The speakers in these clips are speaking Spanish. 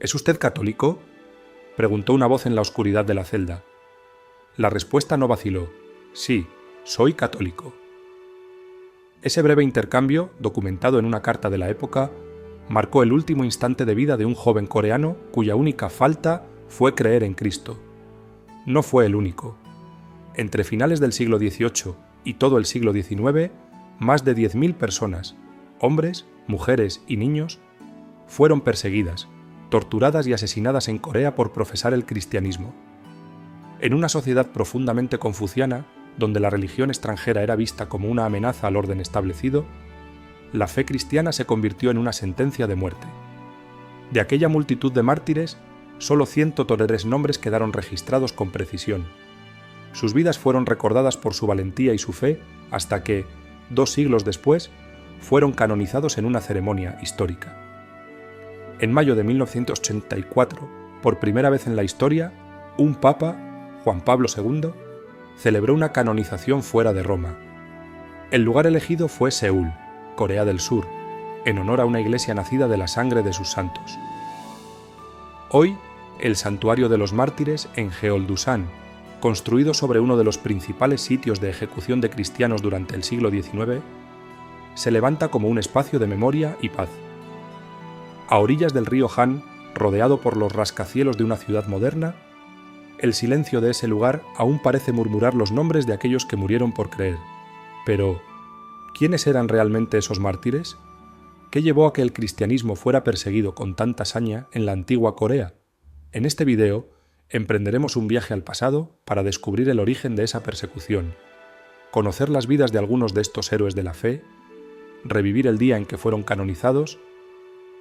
¿Es usted católico?, preguntó una voz en la oscuridad de la celda. La respuesta no vaciló. Sí, soy católico. Ese breve intercambio, documentado en una carta de la época, marcó el último instante de vida de un joven coreano cuya única falta fue creer en Cristo. No fue el único. Entre finales del siglo XVIII y todo el siglo XIX, más de 10.000 personas, hombres, mujeres y niños, fueron perseguidas, torturadas y asesinadas en Corea por profesar el cristianismo. En una sociedad profundamente confuciana, donde la religión extranjera era vista como una amenaza al orden establecido, la fe cristiana se convirtió en una sentencia de muerte. De aquella multitud de mártires, solo 103 nombres quedaron registrados con precisión. Sus vidas fueron recordadas por su valentía y su fe hasta que, 2 siglos después, fueron canonizados en una ceremonia histórica. En mayo de 1984, por primera vez en la historia, un papa, Juan Pablo II, celebró una canonización fuera de Roma. El lugar elegido fue Seúl, Corea del Sur, en honor a una iglesia nacida de la sangre de sus santos. Hoy, el Santuario de los Mártires en Jeoldusan, construido sobre uno de los principales sitios de ejecución de cristianos durante el siglo XIX, se levanta como un espacio de memoria y paz. A orillas del río Han, rodeado por los rascacielos de una ciudad moderna, el silencio de ese lugar aún parece murmurar los nombres de aquellos que murieron por creer. Pero, ¿quiénes eran realmente esos mártires? ¿Qué llevó a que el cristianismo fuera perseguido con tanta saña en la antigua Corea? En este video, emprenderemos un viaje al pasado para descubrir el origen de esa persecución, conocer las vidas de algunos de estos héroes de la fe, revivir el día en que fueron canonizados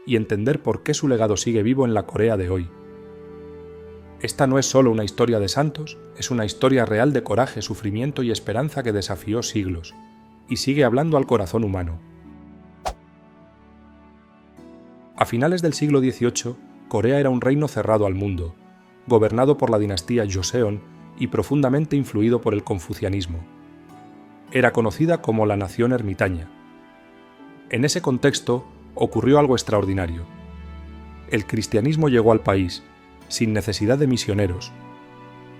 y entender por qué su legado sigue vivo en la Corea de hoy. Esta no es solo una historia de santos, es una historia real de coraje, sufrimiento y esperanza que desafió siglos, y sigue hablando al corazón humano. A finales del siglo XVIII, Corea era un reino cerrado al mundo, gobernado por la dinastía Joseon y profundamente influido por el confucianismo. Era conocida como la nación ermitaña. En ese contexto ocurrió algo extraordinario. El cristianismo llegó al país, sin necesidad de misioneros.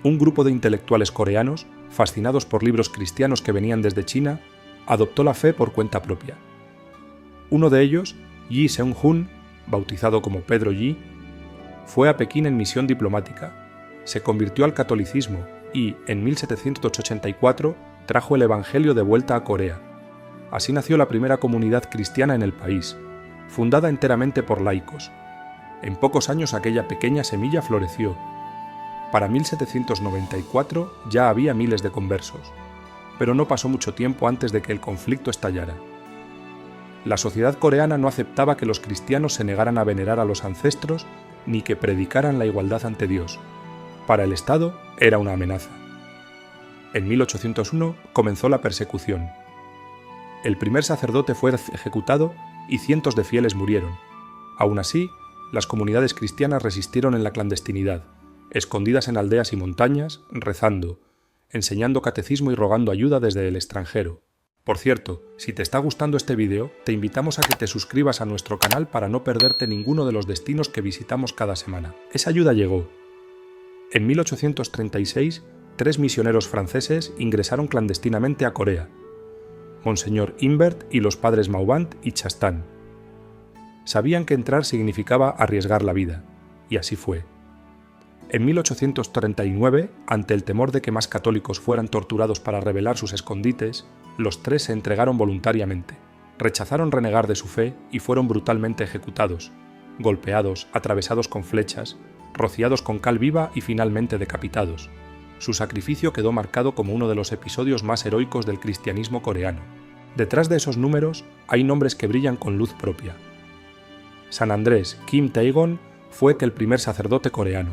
Un grupo de intelectuales coreanos, fascinados por libros cristianos que venían desde China, adoptó la fe por cuenta propia. Uno de ellos, Yi Seung-hun, bautizado como Pedro Yi, fue a Pekín en misión diplomática, se convirtió al catolicismo y, en 1784, trajo el Evangelio de vuelta a Corea. Así nació la primera comunidad cristiana en el país, fundada enteramente por laicos. En pocos años aquella pequeña semilla floreció. Para 1794 ya había miles de conversos, pero no pasó mucho tiempo antes de que el conflicto estallara. La sociedad coreana no aceptaba que los cristianos se negaran a venerar a los ancestros ni que predicaran la igualdad ante Dios. Para el Estado era una amenaza. En 1801 comenzó la persecución. El primer sacerdote fue ejecutado y cientos de fieles murieron. Aún así, las comunidades cristianas resistieron en la clandestinidad, escondidas en aldeas y montañas, rezando, enseñando catecismo y rogando ayuda desde el extranjero. Por cierto, si te está gustando este vídeo, te invitamos a que te suscribas a nuestro canal para no perderte ninguno de los destinos que visitamos cada semana. Esa ayuda llegó. En 1836, 3 misioneros franceses ingresaron clandestinamente a Corea: Monseñor Imbert y los padres Maubant y Chastan. Sabían que entrar significaba arriesgar la vida, y así fue. En 1839, ante el temor de que más católicos fueran torturados para revelar sus escondites, los 3 se entregaron voluntariamente, rechazaron renegar de su fe y fueron brutalmente ejecutados, golpeados, atravesados con flechas, rociados con cal viva y finalmente decapitados. Su sacrificio quedó marcado como uno de los episodios más heroicos del cristianismo coreano. Detrás de esos números hay nombres que brillan con luz propia. San Andrés Kim Taegon fue el primer sacerdote coreano.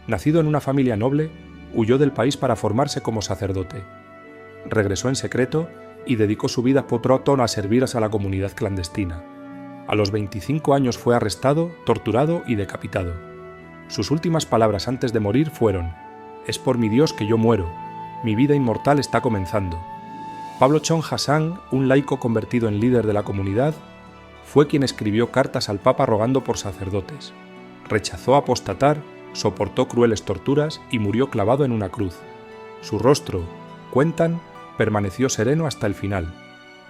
Nacido en una familia noble, huyó del país para formarse como sacerdote. Regresó en secreto y dedicó su vida pronto a servir a la comunidad clandestina. A los 25 años fue arrestado, torturado y decapitado. Sus últimas palabras antes de morir fueron: «Es por mi Dios que yo muero, mi vida inmortal está comenzando». Pablo Chon Hassan, un laico convertido en líder de la comunidad, fue quien escribió cartas al Papa rogando por sacerdotes. rechazó apostatar, soportó crueles torturas y murió clavado en una cruz. Su rostro, cuentan, permaneció sereno hasta el final,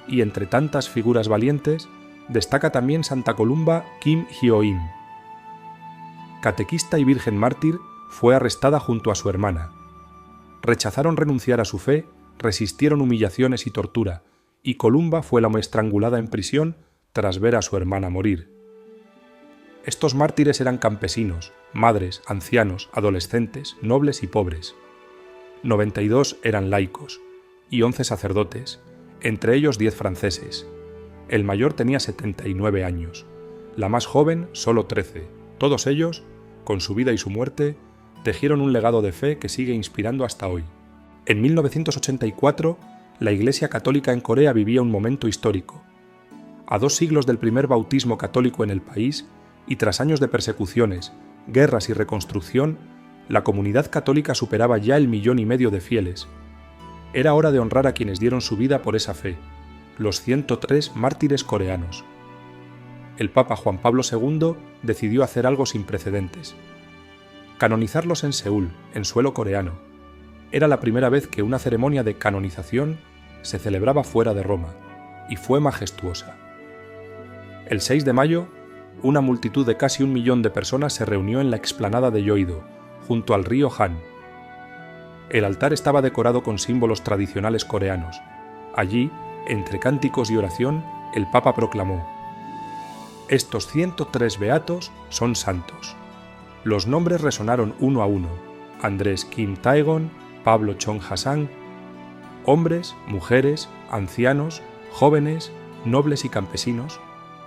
y entre tantas figuras valientes, destaca también Santa Columba Kim Hyo-im. Catequista y virgen mártir, fue arrestada junto a su hermana. Rechazaron renunciar a su fe, resistieron humillaciones y tortura, y Columba fue la estrangulada en prisión tras ver a su hermana morir. Estos mártires eran campesinos, madres, ancianos, adolescentes, nobles y pobres. 92 eran laicos, y 11 sacerdotes, entre ellos 10 franceses. El mayor tenía 79 años, la más joven solo 13. Todos ellos, con su vida y su muerte, tejieron un legado de fe que sigue inspirando hasta hoy. En 1984, la Iglesia Católica en Corea vivía un momento histórico. A 2 siglos del primer bautismo católico en el país, y tras años de persecuciones, guerras y reconstrucción, la comunidad católica superaba ya el 1,5 millones de fieles. Era hora de honrar a quienes dieron su vida por esa fe, los 103 mártires coreanos. El Papa Juan Pablo II decidió hacer algo sin precedentes: canonizarlos en Seúl, en suelo coreano. Era la primera vez que una ceremonia de canonización se celebraba fuera de Roma, y fue majestuosa. El 6 de mayo, una multitud de casi 1 millón de personas se reunió en la explanada de Yeouido, junto al río Han. El altar estaba decorado con símbolos tradicionales coreanos. Allí, entre cánticos y oración, el Papa proclamó: «Estos 103 beatos son santos». Los nombres resonaron uno a uno: Andrés Kim Taegon, Pablo Chung Ha-sang. Hombres, mujeres, ancianos, jóvenes, nobles y campesinos,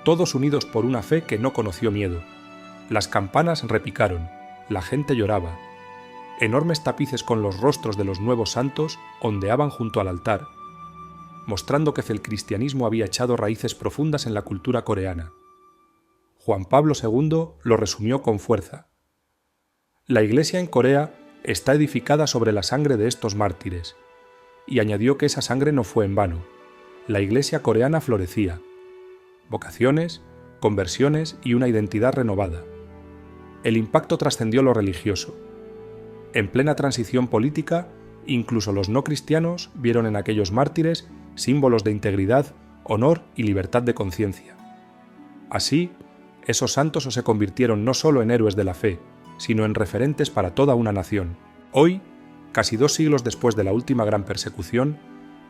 todos unidos por una fe que no conoció miedo. Las campanas repicaron, la gente lloraba. Enormes tapices con los rostros de los nuevos santos ondeaban junto al altar, mostrando que el cristianismo había echado raíces profundas en la cultura coreana. Juan Pablo II lo resumió con fuerza: «La Iglesia en Corea está edificada sobre la sangre de estos mártires», y añadió que esa sangre no fue en vano. La Iglesia coreana florecía. Vocaciones, conversiones y una identidad renovada. El impacto trascendió lo religioso. En plena transición política, incluso los no cristianos vieron en aquellos mártires símbolos de integridad, honor y libertad de conciencia. Así, esos santos se convirtieron no solo en héroes de la fe, sino en referentes para toda una nación. Hoy, casi 2 siglos después de la última gran persecución,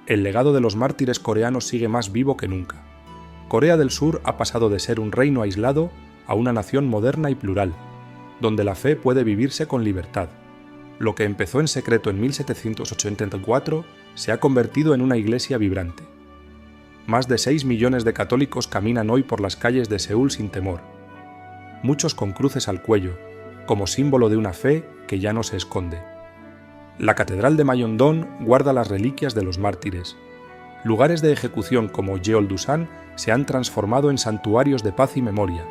el legado de los mártires coreanos sigue más vivo que nunca. Corea del Sur ha pasado de ser un reino aislado a una nación moderna y plural, donde la fe puede vivirse con libertad. Lo que empezó en secreto en 1784 se ha convertido en una iglesia vibrante. Más de 6 millones de católicos caminan hoy por las calles de Seúl sin temor, muchos con cruces al cuello, como símbolo de una fe que ya no se esconde. La Catedral de Myeongdong guarda las reliquias de los mártires. Lugares de ejecución como Yeoldusan se han transformado en santuarios de paz y memoria.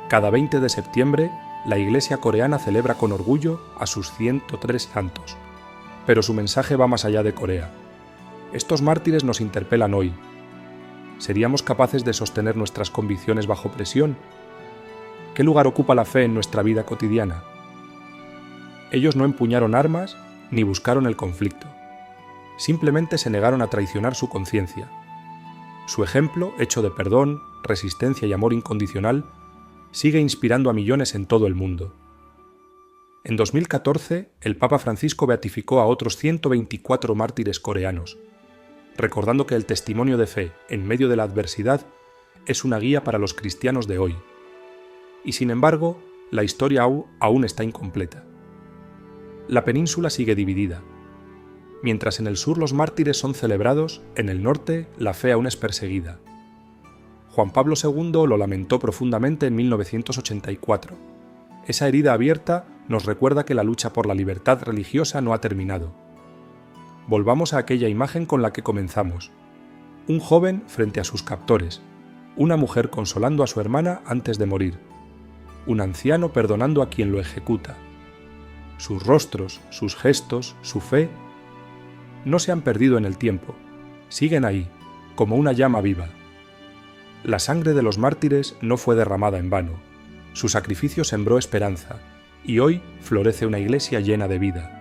Cada 20 de septiembre, la Iglesia coreana celebra con orgullo a sus 103 santos. Pero su mensaje va más allá de Corea. Estos mártires nos interpelan hoy. ¿Seríamos capaces de sostener nuestras convicciones bajo presión? ¿Qué lugar ocupa la fe en nuestra vida cotidiana? Ellos no empuñaron armas ni buscaron el conflicto. Simplemente se negaron a traicionar su conciencia. Su ejemplo, hecho de perdón, resistencia y amor incondicional, sigue inspirando a millones en todo el mundo. En 2014, el Papa Francisco beatificó a otros 124 mártires coreanos, recordando que el testimonio de fe en medio de la adversidad es una guía para los cristianos de hoy. Y sin embargo, la historia aún está incompleta. La península sigue dividida. Mientras en el sur los mártires son celebrados, en el norte la fe aún es perseguida. Juan Pablo II lo lamentó profundamente en 1984. Esa herida abierta nos recuerda que la lucha por la libertad religiosa no ha terminado. Volvamos a aquella imagen con la que comenzamos. Un joven frente a sus captores, una mujer consolando a su hermana antes de morir, un anciano perdonando a quien lo ejecuta. Sus rostros, sus gestos, su fe, no se han perdido en el tiempo, siguen ahí, como una llama viva. La sangre de los mártires no fue derramada en vano. Su sacrificio sembró esperanza, y hoy florece una iglesia llena de vida.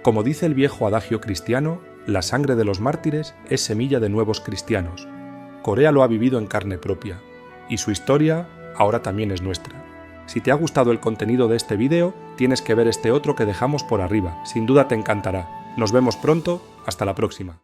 Como dice el viejo adagio cristiano, la sangre de los mártires es semilla de nuevos cristianos. Corea lo ha vivido en carne propia, y su historia ahora también es nuestra. Si te ha gustado el contenido de este vídeo, tienes que ver este otro que dejamos por arriba, sin duda te encantará. Nos vemos pronto, hasta la próxima.